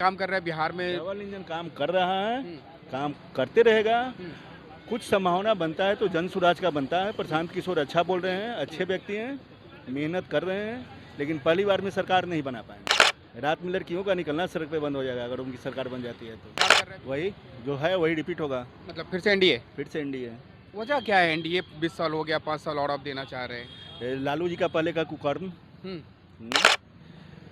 काम कर रहा है बिहार में। डबल इंजन काम कर रहा है, हम्म, काम करते रहेगा। हम्म, कुछ संभावना बनता है तो जन सुराज का बनता है। प्रशांत किशोर अच्छा बोल रहे हैं, अच्छे व्यक्ति हैं, मेहनत कर रहे हैं, लेकिन पहली बार में सरकार नहीं बना पाएंगे। रात में लड़कियों का निकलना सड़क पे बंद हो जाएगा अगर उनकी सरकार बन जाती है तो। क्या कर रहे हैं? वही जो है वही रिपीट होगा, मतलब फिर से एनडीए। फिर से एनडीए। वजह क्या है? एनडीए 20 साल हो गया, 5 साल और आप देना चाह रहे हैं। लालू जी का पहले का कुकर्म, हम्म,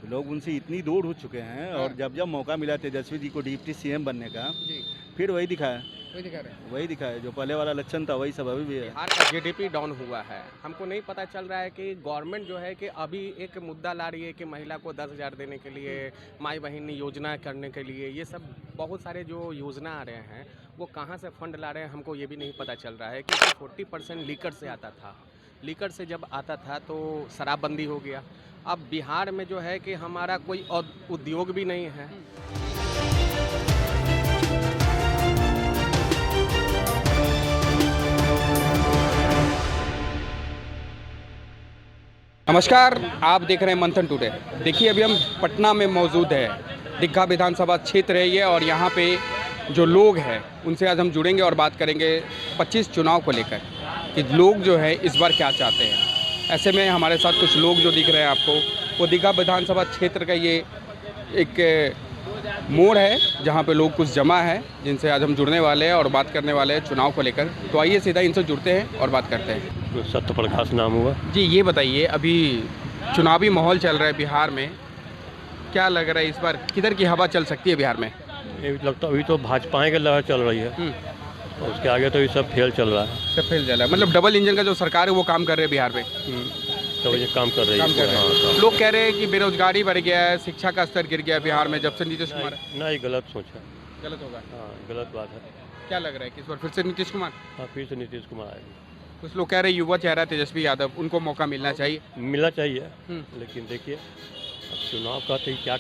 लोग उनसे इतनी दूर हो चुके हैं और हाँ। जब जब मौका मिला तेजस्वी जी को डिप्टी सीएम बनने का, जी, फिर वही दिखाया, वही दिखा रहे हैं। वही दिखाया जो पहले वाला लक्षण था वही सब अभी भी है। बिहार का जीडीपी डाउन हुआ है। हमको नहीं पता चल रहा है कि गवर्नमेंट जो है कि अभी एक मुद्दा ला रही है कि महिला को 10,000 देने के लिए, माई बहन योजना करने के लिए, ये सब बहुत सारे जो योजना आ रहे हैं वो कहाँ से फंड ला रहे हैं हमको ये भी नहीं पता चल रहा है। क्योंकि 40% लीकर से आता था, लीकर से जब आता था तो शराबबंदी हो गया। अब बिहार में जो है कि हमारा कोई उद्योग भी नहीं है। नमस्कार, आप देख रहे हैं मंथन टुडे। देखिए अभी हम पटना में मौजूद है, दीघा विधानसभा क्षेत्र है ये, और यहाँ पे जो लोग हैं उनसे आज हम जुड़ेंगे और बात करेंगे 25 चुनाव को लेकर कि लोग जो है इस बार क्या चाहते हैं। ऐसे में हमारे साथ कुछ लोग जो दिख रहे हैं आपको, वो दीघा विधानसभा क्षेत्र का ये एक मोड़ है जहाँ पे लोग कुछ जमा है, जिनसे आज हम जुड़ने वाले हैं और बात करने वाले हैं चुनाव को लेकर। तो आइए सीधा इनसे जुड़ते हैं और बात करते हैं। सत्य प्रकाश नाम हुआ। जी, ये बताइए, अभी चुनावी माहौल चल रहा है बिहार में, क्या लग रहा है इस बार किधर की हवा चल सकती है बिहार में? ये लगता अभी तो भाजपा की लहर चल रही है, और उसके आगे तो ये सब फेल चल रहा है। सब फैल जा रहा है, मतलब डबल इंजन का जो सरकार है वो काम कर रहे हैं बिहार में। तो ये काम कर रही काम कर रहे हैं। है। लोग कह रहे हैं कि बेरोजगारी बढ़ गया है, शिक्षा का स्तर गिर गया है बिहार में जब से नीतीश कुमार। नहीं, गलत सोच है। गलत होगा? हाँ, गलत बात है। क्या लग रहा है कि इस बार फिर से नीतीश कुमार? हाँ, फिर से नीतीश कुमार आएंगे। कुछ लोग कह रहे हैं युवा चेहरा तेजस्वी यादव, उनको मौका मिलना चाहिए। मिलना चाहिए, हम्म। लेकिन देखिए अब चुनाव का तो क्या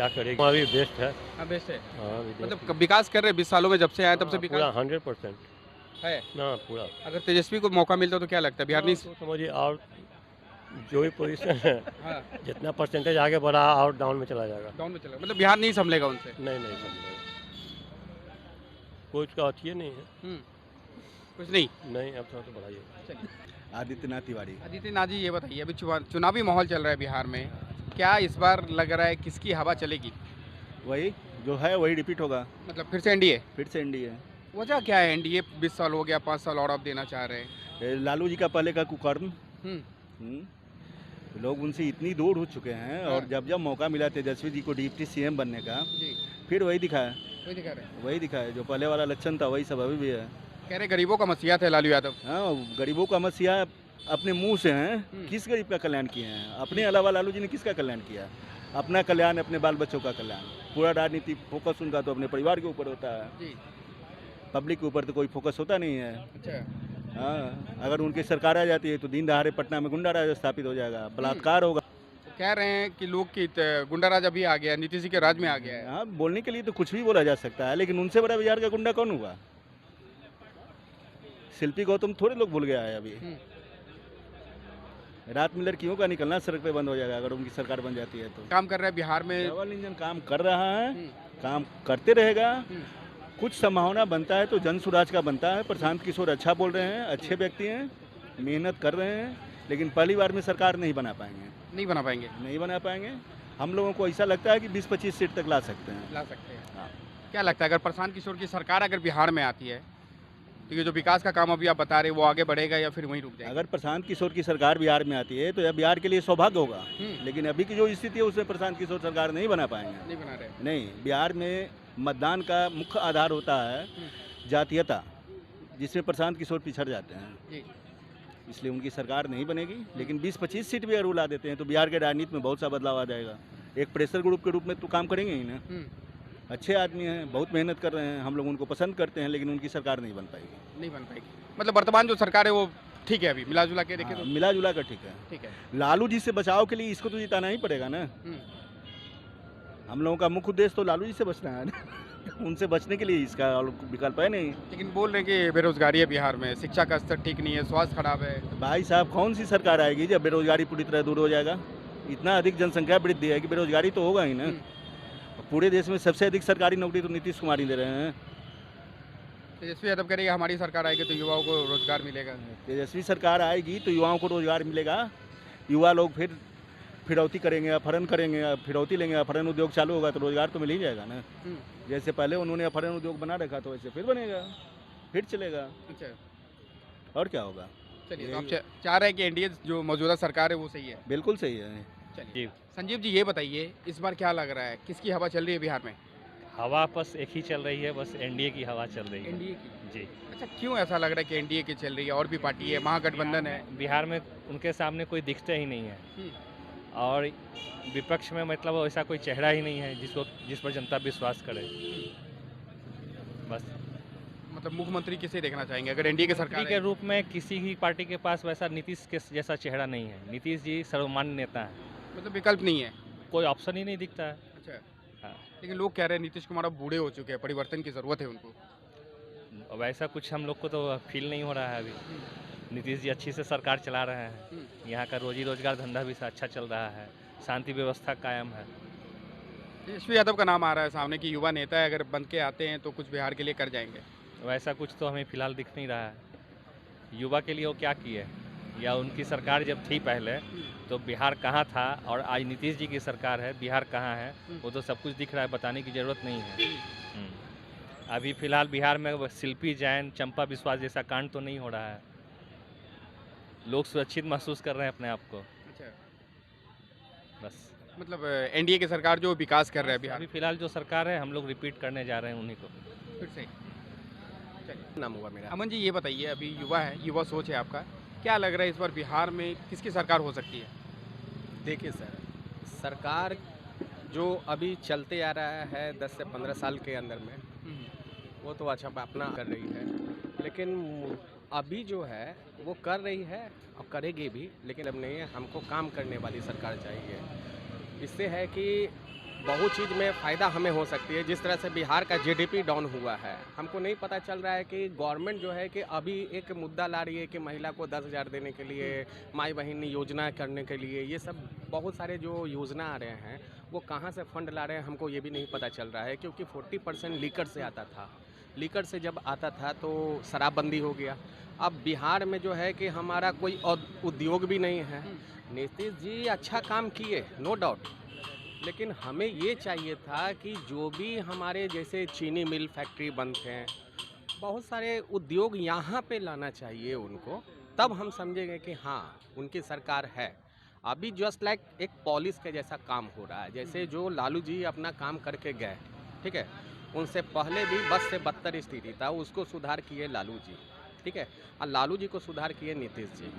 करेगी। अभी बेस्ट है। हाँ, बेस्ट है। हाँ, अभी best मतलब विकास कर रहे हैं 20 सालों में जब से आए तब से है। विकास पूरा 100% है। ना पूरा। अगर तेजस्वी को मौका मिलता तो क्या लगता है बिहार नहीं? तो समझिए, और जो भी पोजीशन है, हाँ, जितना परसेंटेज आगे बढ़ा और डाउन में चला जाएगा। डाउन में चला, मतलब बिहार नहीं संभलेगा उनसे। नहीं समझेगा, कोई उसका अथिये नहीं है। कुछ नहीं। नहीं, अब थोड़ा तो बढ़ाइए। आदित्यनाथ तिवारी। आदित्यनाथ जी, ये बताइए, अभी चुनावी माहौल चल रहा है बिहार में, क्या इस बार लग रहा है किसकी हवा चलेगी? वही जो है वही रिपीट होगा, मतलब फिर से एनडीए। फिर से एनडीए। वजह क्या है? एनडीए 20 साल हो गया, 5 साल और आप देना चाह रहे हैं। लालू जी का पहले का कुकर्म, हम्म, लोग उनसे इतनी दूर हो चुके हैं और हाँ। जब जब मौका मिला तेजस्वी जी को डिप्टी सीएम बनने का, जी, फिर वही दिखाया, वही दिखा रहे हैं। वही दिखाया जो पहले वाला लक्षण था वही सब अभी भी है। कह रहे गरीबों का मसीहा थे लालू यादव। हाँ, गरीबों का मसीहा अपने मुंह से हैं। किस गरीब का कल्याण किए हैं? अपने अलावा लालू जी ने किसका कल्याण किया? अपना कल्याण, अपने बाल बच्चों का कल्याण। पूरा राजनीति फोकस उनका तो अपने परिवार के ऊपर होता है, जी, पब्लिक के ऊपर तो कोई फोकस होता नहीं है। अच्छा। हाँ, अगर उनकी सरकार आ जाती है तो दिन दहाड़े पटना में गुंडा राज स्थापित हो जाएगा, बलात्कार होगा। तो कह रहे हैं कि लोग की गुंडा राज अभी आ गया है, नीतीश जी के राज में आ गया है। हाँ, बोलने के लिए तो कुछ भी बोला जा सकता है, लेकिन उनसे बड़ा बिहार का गुंडा कौन हुआ? शिल्पी गौतम थोड़े लोग भूल गया है अभी। रात में लड़कियों का निकलना सड़क पे बंद हो जाएगा अगर उनकी सरकार बन जाती है तो। काम कर रहा है बिहार में। डबल इंजन काम कर रहा है, हम्म, काम करते रहेगा। हम्म, कुछ संभावना बनता है तो जन सुराज का बनता है। प्रशांत किशोर अच्छा बोल रहे हैं, अच्छे व्यक्ति हैं, मेहनत कर रहे हैं, लेकिन पहली बार में सरकार नहीं बना पाएंगे। नहीं बना पाएंगे। नहीं बना पाएंगे। हम लोगों को ऐसा लगता है कि 20-25 सीट तक ला सकते हैं। ला सकते हैं। हाँ। क्या लगता है अगर प्रशांत किशोर की सरकार अगर बिहार में आती है तो ये जो विकास का काम अभी आप बता रहे हैं वो आगे बढ़ेगा या फिर वहीं रुक जाएगा? अगर प्रशांत किशोर की सरकार बिहार में आती है तो यह बिहार के लिए सौभाग्य होगा, लेकिन अभी की जो स्थिति है उसमें प्रशांत किशोर सरकार नहीं बना पाएंगे। नहीं बना रहे। नहीं, बिहार में मतदान का मुख्य आधार होता है जातीयता, जिसमें प्रशांत किशोर पिछड़ जाते हैं, जी, इसलिए उनकी सरकार नहीं बनेगी। लेकिन 20-25 सीट भी अगर ला देते हैं तो बिहार के राजनीति में बहुत सा बदलाव आ जाएगा। एक प्रेशर ग्रुप के रूप में तो काम करेंगे ही ना। अच्छे आदमी हैं, बहुत मेहनत कर रहे हैं, हम लोग उनको पसंद करते हैं, लेकिन उनकी सरकार नहीं बन पाएगी। नहीं बन पाएगी। मतलब वर्तमान जो सरकार है वो ठीक है, अभी मिला जुला के देखें हाँ, तो मिला जुला कर ठीक है। ठीक है। लालू जी से बचाव के लिए इसको तो जिताना ही पड़ेगा ना। हम लोगों का मुख्य उद्देश्य तो लालू जी से बचना है ना। उनसे बचने के लिए इसका और विकल्प है नहीं। लेकिन बोल रहे हैं कि बेरोजगारी है बिहार में, शिक्षा का स्तर ठीक नहीं है, स्वास्थ्य खराब है। भाई साहब, कौन सी सरकार आएगी जब बेरोजगारी पूरी तरह दूर हो जाएगा? इतना अधिक जनसंख्या वृद्धि है कि बेरोजगारी तो होगा ही ना। पूरे देश में सबसे अधिक सरकारी नौकरी तो नीतीश कुमार ही दे रहे हैं। तेजस्वी यादव कह रहे हैं हमारी सरकार आएगी तो युवाओं को रोजगार मिलेगा। तेजस्वी सरकार आएगी तो युवाओं को रोजगार मिलेगा। युवा लोग फिर फिरौती करेंगे, अपहरण करेंगे, फिरौती लेंगे, अपहरण उद्योग चालू होगा तो रोजगार तो मिल ही जाएगा ना। जैसे पहले उन्होंने अपहरण उद्योग बना रखा तो वैसे फिर बनेगा, फिर चलेगा, अच्छा, और क्या होगा। चलिए तो आप चाह रहे हैं कि एनडीए जो मौजूदा सरकार है वो सही है। बिल्कुल सही है। चलिए संजीव जी ये बताइए इस बार क्या लग रहा है, किसकी हवा चल रही है बिहार में? हवा बस एक ही चल रही है, बस एनडीए की हवा चल रही है। एनडीए की। जी। अच्छा, क्यों ऐसा लग रहा है कि एनडीए की चल रही है? और भी पार्टी है, महागठबंधन है। बिहार में उनके सामने कोई दिखता ही नहीं है और विपक्ष में मतलब ऐसा कोई चेहरा ही नहीं है जिस पर जनता विश्वास करे। बस मतलब मुख्यमंत्री किसे देखना चाहेंगे अगर एनडीए की सरकार के रूप में किसी भी पार्टी के पास वैसा नीतीश के जैसा चेहरा नहीं है। नीतीश जी सर्वमान्य नेता है, मतलब विकल्प नहीं है, कोई ऑप्शन ही नहीं दिखता है। अच्छा हाँ। लेकिन लोग कह रहे हैं नीतीश कुमार अब बूढ़े हो चुके हैं, परिवर्तन की जरूरत है उनको। अब ऐसा कुछ हम लोग को तो फील नहीं हो रहा है अभी। नीतीश जी अच्छी से सरकार चला रहे हैं, यहाँ का रोजी रोजगार धंधा भी अच्छा चल रहा है, शांति व्यवस्था कायम है। तेजस्वी यादव का नाम आ रहा है सामने कि युवा नेता है, अगर बन के आते हैं तो कुछ बिहार के लिए कर जाएंगे। वैसा कुछ तो हमें फिलहाल दिख नहीं रहा है। युवा के लिए वो क्या किए, या उनकी सरकार जब थी पहले तो बिहार कहाँ था और आज नीतीश जी की सरकार है, बिहार कहाँ है वो तो सब कुछ दिख रहा है, बताने की ज़रूरत नहीं है। अभी फिलहाल बिहार में शिल्पी जैन, चंपा बिस्वास जैसा कांड तो नहीं हो रहा है। लोग सुरक्षित महसूस कर रहे हैं अपने आप को। अच्छा, बस मतलब एनडीए की सरकार जो विकास कर रहा है बिहार अभी फिलहाल जो सरकार है हम लोग रिपीट करने जा रहे हैं उन्हीं को फिर से। चलिए नाम हुआ मेरा। अमन जी ये बताइए, अभी युवा है, युवा सोच है आपका, क्या लग रहा है इस बार बिहार में किसकी सरकार हो सकती है? देखिए सर, सरकार जो अभी चलते आ रहा है 10 से 15 साल के अंदर में वो तो अच्छा अपना कर रही है, लेकिन अभी जो है वो कर रही है और करेगी भी, लेकिन अब नहीं है। हमको काम करने वाली सरकार चाहिए। इससे है कि बहुत चीज़ में फ़ायदा हमें हो सकती है। जिस तरह से बिहार का जीडीपी डाउन हुआ है, हमको नहीं पता चल रहा है कि गवर्नमेंट जो है कि अभी एक मुद्दा ला रही है कि महिला को 10,000 देने के लिए, माई बहन योजना करने के लिए, ये सब बहुत सारे जो योजना आ रहे हैं वो कहाँ से फंड ला रहे हैं हमको ये भी नहीं पता चल रहा है। क्योंकि 40% लीकर से आता था, लीकर से जब आता था तो शराबबंदी हो गया। अब बिहार में जो है कि हमारा कोई उद्योग भी नहीं है। नीतीश जी अच्छा काम किए, नो डाउट, लेकिन हमें ये चाहिए था कि जो भी हमारे जैसे चीनी मिल फैक्ट्री बनते हैं, बहुत सारे उद्योग यहाँ पे लाना चाहिए उनको, तब हम समझेंगे कि हाँ उनकी सरकार है। अभी जस्ट लाइक एक पॉलिस के जैसा काम हो रहा है। जैसे जो लालू जी अपना काम करके गए, ठीक है, उनसे पहले भी बस से बदतर स्थिति था, उसको सुधार किए लालू जी, ठीक है, और लालू जी को सुधार किए नीतीश जी।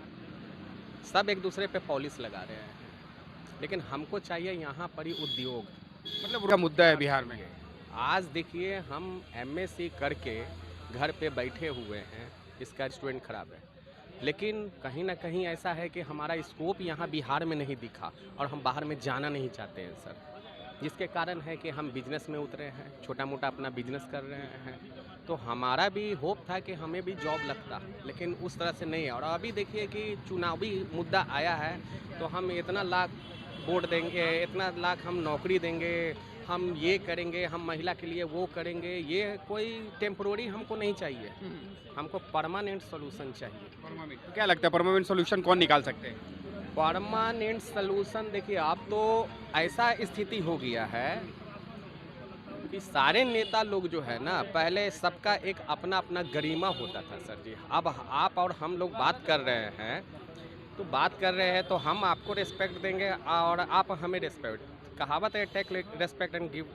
सब एक दूसरे पे पॉलिस लगा रहे हैं, लेकिन हमको चाहिए यहाँ पर ही उद्योग। मतलब पूरा मुद्दा है बिहार में। आज देखिए हम एमएससी करके घर पे बैठे हुए हैं, इसका स्टूडेंट खराब है, लेकिन कहीं ना कहीं ऐसा है कि हमारा स्कोप यहाँ बिहार में नहीं दिखा और हम बाहर में जाना नहीं चाहते हैं सर, जिसके कारण है कि हम बिजनेस में उतरे हैं, छोटा मोटा अपना बिजनेस कर रहे हैं। तो हमारा भी होप था कि हमें भी जॉब लगता, लेकिन उस तरह से नहीं है। और अभी देखिए कि चुनावी मुद्दा आया है तो हम इतना लाख वोट देंगे, इतना लाख हम नौकरी देंगे, हम ये करेंगे, हम महिला के लिए वो करेंगे, ये कोई टेम्प्रोरी हमको नहीं चाहिए, हमको परमानेंट सोल्यूशन चाहिए। तो क्या लगता है परमानेंट सोल्यूशन कौन निकाल सकते हैं? परमानेंट सोल्यूशन देखिए, अब तो ऐसा स्थिति हो गया है कि सारे नेता लोग जो है ना, पहले सबका एक अपना अपना गरिमा होता था सर जी। अब आप और हम लोग बात कर रहे हैं तो बात कर रहे हैं तो हम आपको रिस्पेक्ट देंगे और आप हमें रिस्पेक्ट। कहावत है take respect and give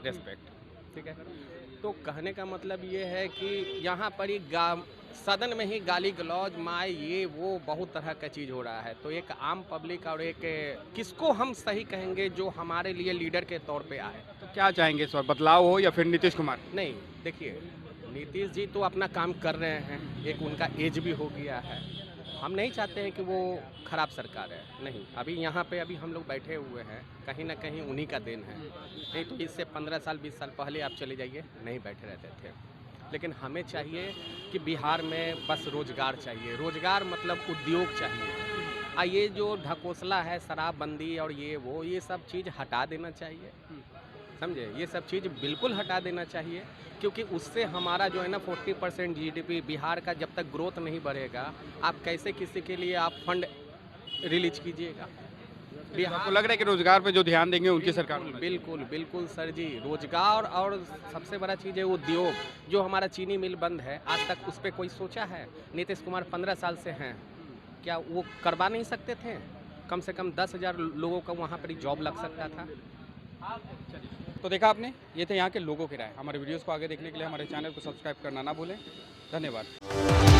respect, ठीक है। तो कहने का मतलब ये है कि यहाँ पर ही सदन में ही गाली गलौज, माय, ये वो बहुत तरह का चीज़ हो रहा है। तो एक आम पब्लिक और एक किसको हम सही कहेंगे जो हमारे लिए लीडर के तौर पे आए? तो क्या चाहेंगे इस बार, बदलाव हो या फिर नीतीश कुमार? नहीं, देखिए नीतीश जी तो अपना काम कर रहे हैं, एक उनका एज भी हो गया है। हम नहीं चाहते हैं कि वो ख़राब सरकार है, नहीं। अभी यहाँ पे अभी हम लोग बैठे हुए हैं, कहीं ना कहीं उन्हीं का देन है। नहीं तो इससे 15 साल 20 साल पहले आप चले जाइए, नहीं बैठे रहते थे। लेकिन हमें चाहिए कि बिहार में बस रोज़गार चाहिए, रोज़गार मतलब उद्योग चाहिए। ये जो ढकोसला है शराबबंदी और ये वो, ये सब चीज़ हटा देना चाहिए, समझे। ये सब चीज़ बिल्कुल हटा देना चाहिए, क्योंकि उससे हमारा जो है ना 40% जीडीपी बिहार का जब तक ग्रोथ नहीं बढ़ेगा, आप कैसे किसी के लिए आप फंड रिलीज कीजिएगा। आपको लग रहा है कि रोजगार पे जो ध्यान देंगे उनकी सरकार होना चाहिए? बिल्कुल बिल्कुल सर जी, रोजगार और सबसे बड़ा चीज़ है उद्योग। जो हमारा चीनी मिल बंद है, आज तक उस पर कोई सोचा है? नीतीश कुमार 15 साल से हैं, क्या वो करवा नहीं सकते थे? कम से कम 10,000 लोगों का वहाँ पर जॉब लग सकता था। तो देखा आपने, ये थे यहाँ के लोगों की राय। हमारे वीडियोस को आगे देखने के लिए हमारे चैनल को सब्सक्राइब करना ना भूलें। धन्यवाद।